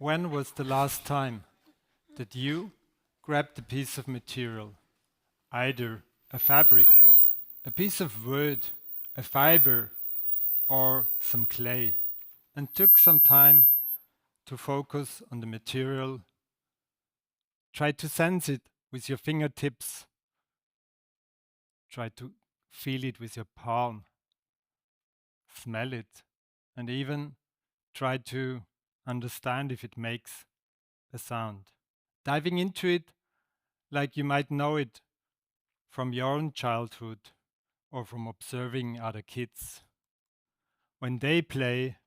When was the last time that you grabbed a piece of material, either a fabric, a piece of wood, a fiber, or some clay, and took some time to focus on the material? Try to sense it with your fingertips. Try to feel it with your palm. Smell it, and even try to understand if it makes a sound. Diving into it like you might know it from your own childhood or from observing other kids. When they play,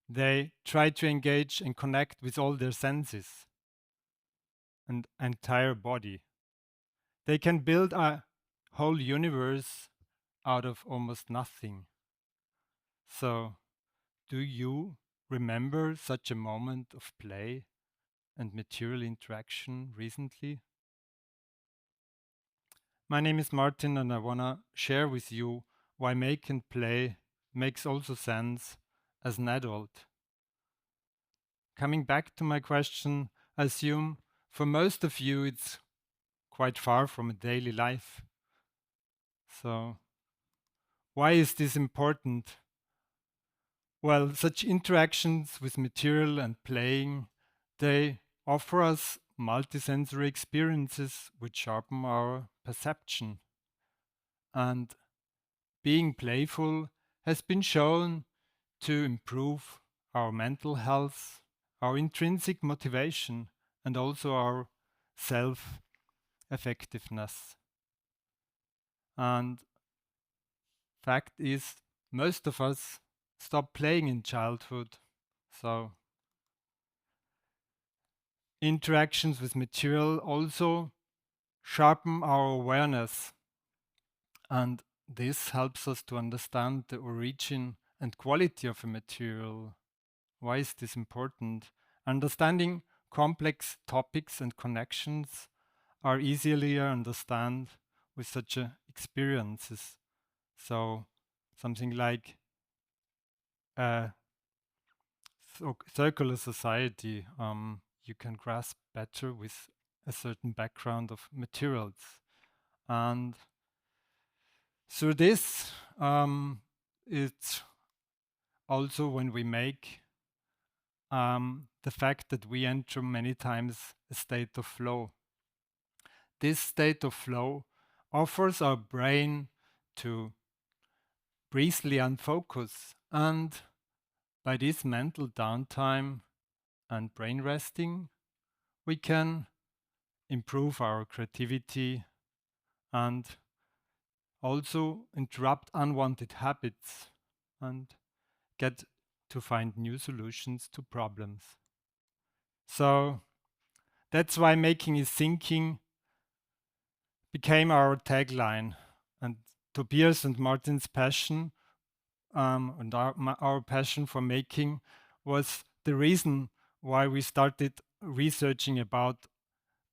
they try to engage and connect with all their senses and entire body. They can build a whole universe out of almost nothing. So, do you remember such a moment of play and material interaction recently? My name is Martin, and I want to share with you why make and play makes also sense as an adult. Coming back to my question, I assume for most of you it's quite far from a daily life. So, why is this important? Well, such interactions with material and playing, they offer us multisensory experiences which sharpen our perception. And being playful has been shown to improve our mental health, our intrinsic motivation, and also our self effectiveness. And fact is, most of us stop playing in childhood. So interactions with material also sharpen our awareness, and this helps us to understand the origin and quality of a material. Why is this important? Understanding complex topics and connections are easily understood with such experiences. So something like a circular society, you can grasp better with a certain background of materials. And through this, it's also when we make the fact that we enter many times a state of flow. This state of flow offers our brain to briefly unfocus, and by this mental downtime and brain resting, we can improve our creativity and also interrupt unwanted habits and get to find new solutions to problems. So that's why making is thinking became our tagline, and Tobias and Martin's passion and our passion for making was the reason why we started researching about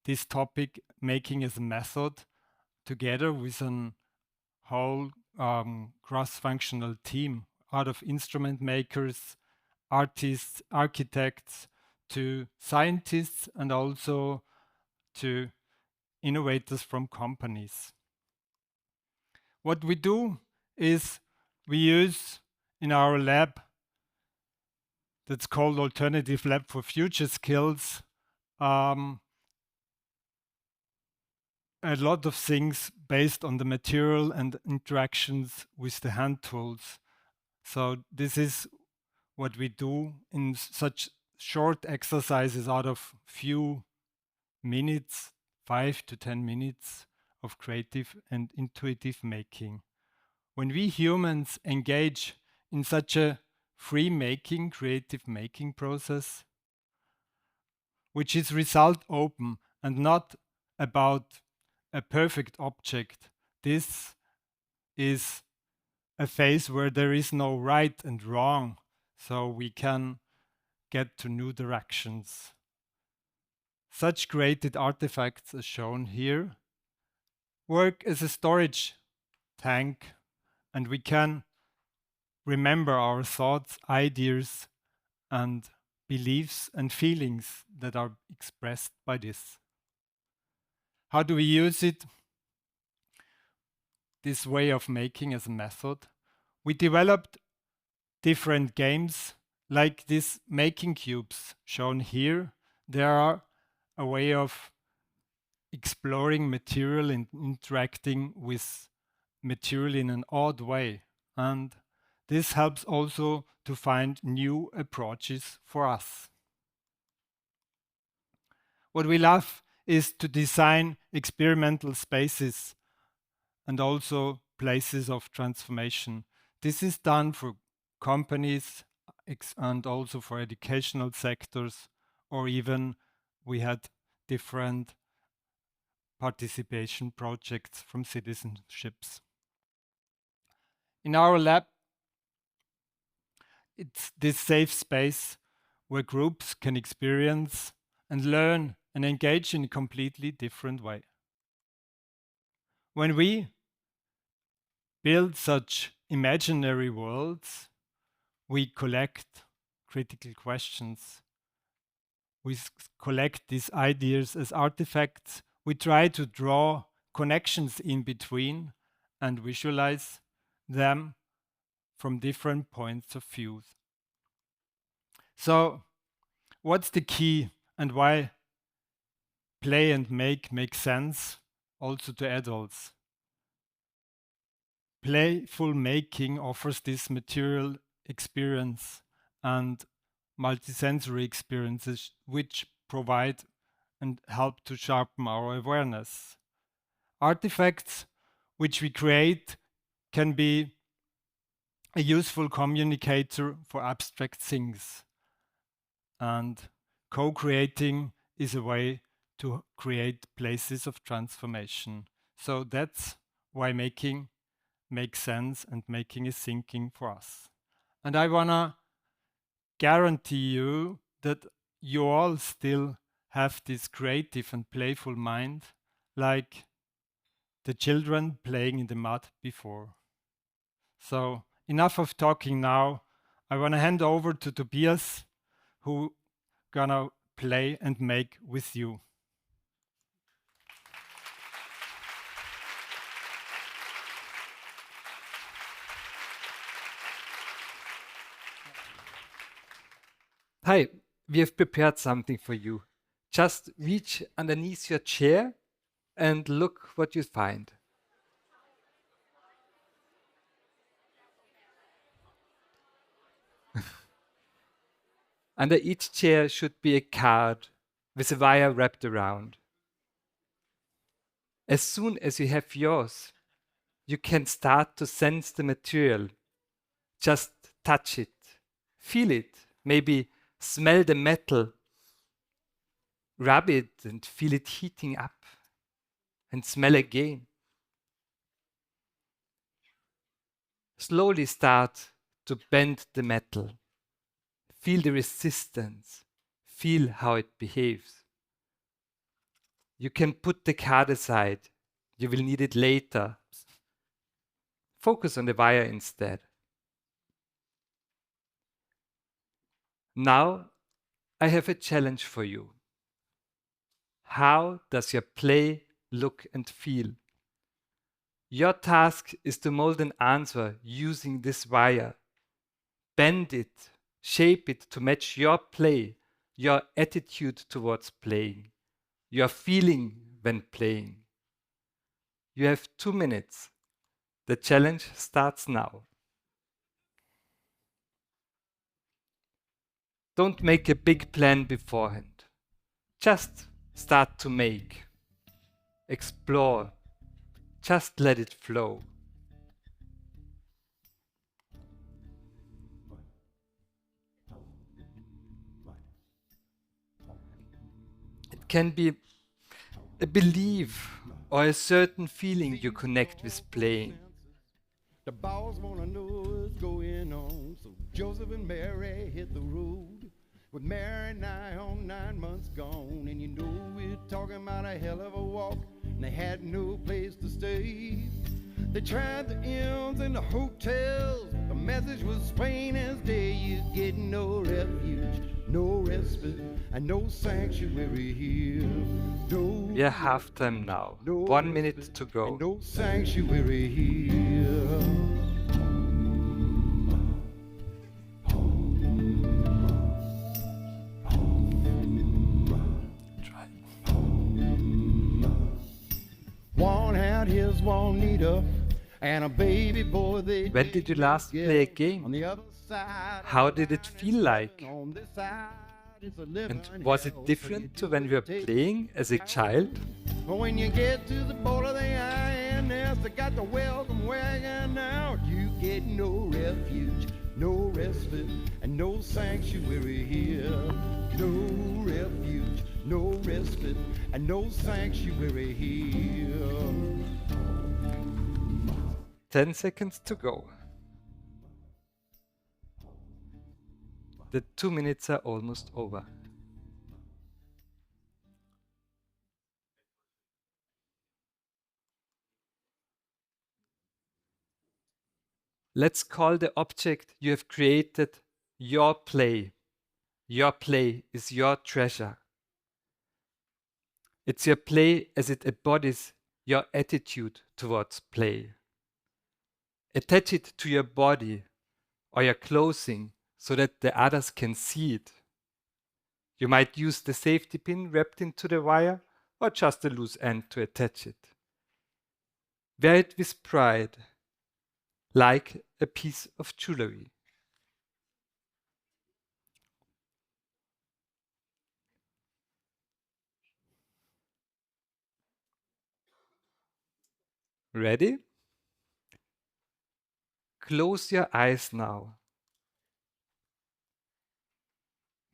this topic, making as a method, together with a whole cross-functional team out of instrument makers, artists, architects, to scientists, and also to innovators from companies. What we do is we use in our lab, that's called Alternative Lab for Future Skills, a lot of things based on the material and interactions with the hand tools. So this is what we do in such short exercises out of few minutes, 5 to 10 minutes of creative and intuitive making. When we humans engage in such a free making, creative making process, which is result open and not about a perfect object, this is a phase where there is no right and wrong, so we can get to new directions. Such created artifacts, as shown here, work as a storage tank, and we can remember our thoughts, ideas, and beliefs and feelings that are expressed by this. How do we use it? This way of making as a method. We developed different games like these making cubes shown here. They are a way of exploring material and interacting with material in an odd way. And this helps also to find new approaches for us. What we love is to design experimental spaces and also places of transformation. This is done for companies and also for educational sectors, or even we had different participation projects from citizenships. In our lab, it's this safe space where groups can experience and learn and engage in a completely different way. When we build such imaginary worlds, we collect critical questions. We collect these ideas as artifacts. We try to draw connections in between and visualize them from different points of view. So, what's the key and why play and make sense also to adults? Playful making offers this material experience and multisensory experiences which provide and help to sharpen our awareness. Artifacts which we create can be a useful communicator for abstract things, and co-creating is a way to create places of transformation. So that's why making makes sense and making is thinking for us. And I wanna guarantee you that you all still have this creative and playful mind, like the children playing in the mud before. So enough of talking now. I want to hand over to Tobias, who gonna play and make with you. Hi, we have prepared something for you. Just reach underneath your chair and look what you find. Under each chair should be a card with a wire wrapped around. As soon as you have yours, you can start to sense the material. Just touch it, feel it, maybe smell the metal, rub it and feel it heating up, and smell again. Slowly start to bend the metal. Feel the resistance. Feel how it behaves. You can put the card aside. You will need it later. Focus on the wire instead. Now, I have a challenge for you. How does your play look and feel? Your task is to mold an answer using this wire. Bend it, shape it to match your play, your attitude towards playing, your feeling when playing. You have 2 minutes. The challenge starts now. Don't make a big plan beforehand. Just start to make. Explore. Just let it flow. It can be a belief or a certain feeling you connect with playing. The boss wanna know what's going on, so Joseph and Mary hit the road. With Mary nigh on 9 months gone, and you know we're talking about a hell of a walk, and they had no place to stay. They tried the inns and the hotels, the message was plain as day, you get no refuge, no respite, and no sanctuary here. No We are halftime now. 1 minute to and go. no sanctuary here. One had his Juanita and a baby boy. They When did you last play a game? on the other side. How did it feel like? On this side is a living And was it hell. different to when you were playing as a child? But when you get to the border, the INS, they got the welcome wagon out. You get no refuge, no respite, and no sanctuary here. No refuge, no respite, and no sanctuary here. 10 seconds to go. The 2 minutes are almost over. Let's call the object you have created your play. Your play is your treasure. It's your play as it embodies your attitude towards play. Attach it to your body or your clothing so that the others can see it. You might use the safety pin wrapped into the wire or just a loose end to attach it. Wear it with pride, like a piece of jewelry. Ready? Close your eyes now.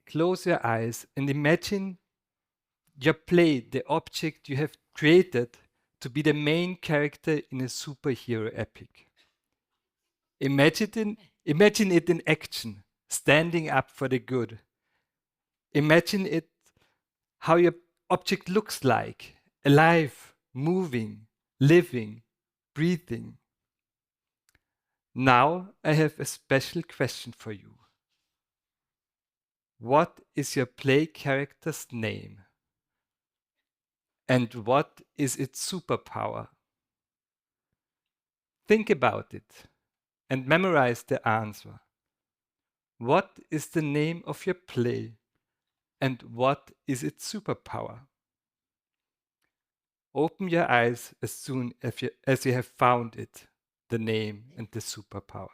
Close your eyes and imagine your play, the object you have created, to be the main character in a superhero epic. Imagine it in action, standing up for the good. Imagine it how your object looks like, alive, moving, living, breathing. Now I have a special question for you. What is your play character's name? And what is its superpower? Think about it and memorize the answer. What is the name of your play? And what is its superpower? Open your eyes as soon as you have found it, the name and the superpower.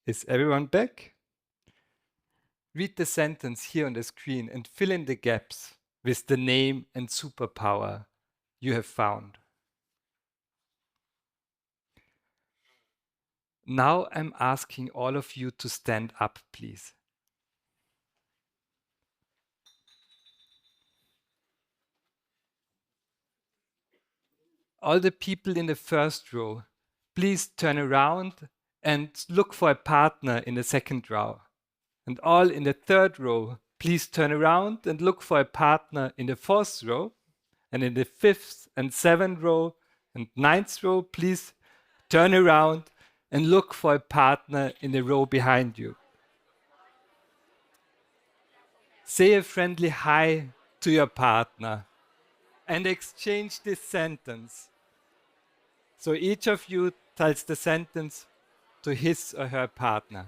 Is everyone back? Read the sentence here on the screen and fill in the gaps with the name and superpower you have found. Now I'm asking all of you to stand up, please. All the people in the first row, please turn around and look for a partner in the second row. And all in the third row, please turn around and look for a partner in the fourth row. And in the fifth and seventh row and ninth row, please turn around and look for a partner in the row behind you. Say a friendly hi to your partner and exchange this sentence. So each of you tells the sentence to his or her partner.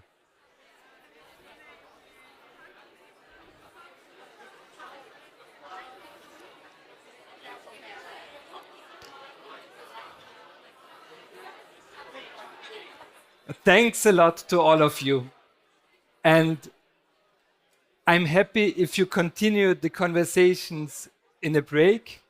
Thanks a lot to all of you. And I'm happy if you continue the conversations in a break.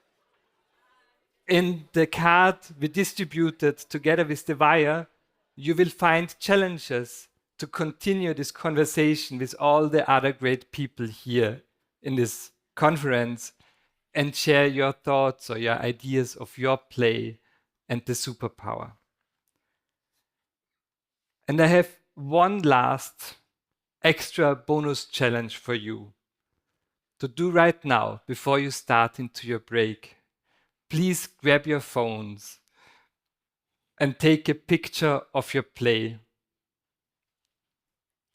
In the card we distributed together with the wire, you will find challenges to continue this conversation with all the other great people here in this conference and share your thoughts or your ideas of your play and the superpower. And I have one last extra bonus challenge for you to do right now before you start into your break. Please grab your phones and take a picture of your play.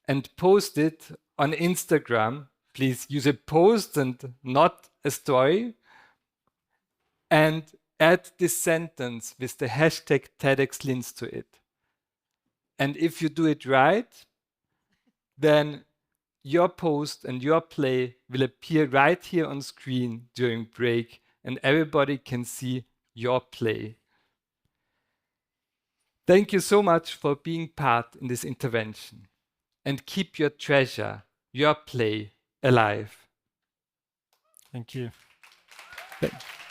and post it on Instagram. Please use a post and not a story. And add this sentence with the hashtag TEDxLinz to it. And if you do it right, then your post and your play will appear right here on screen during break, and everybody can see your play. Thank you so much for being part in this intervention, and keep your treasure, your play, alive. Thank you. Thank you.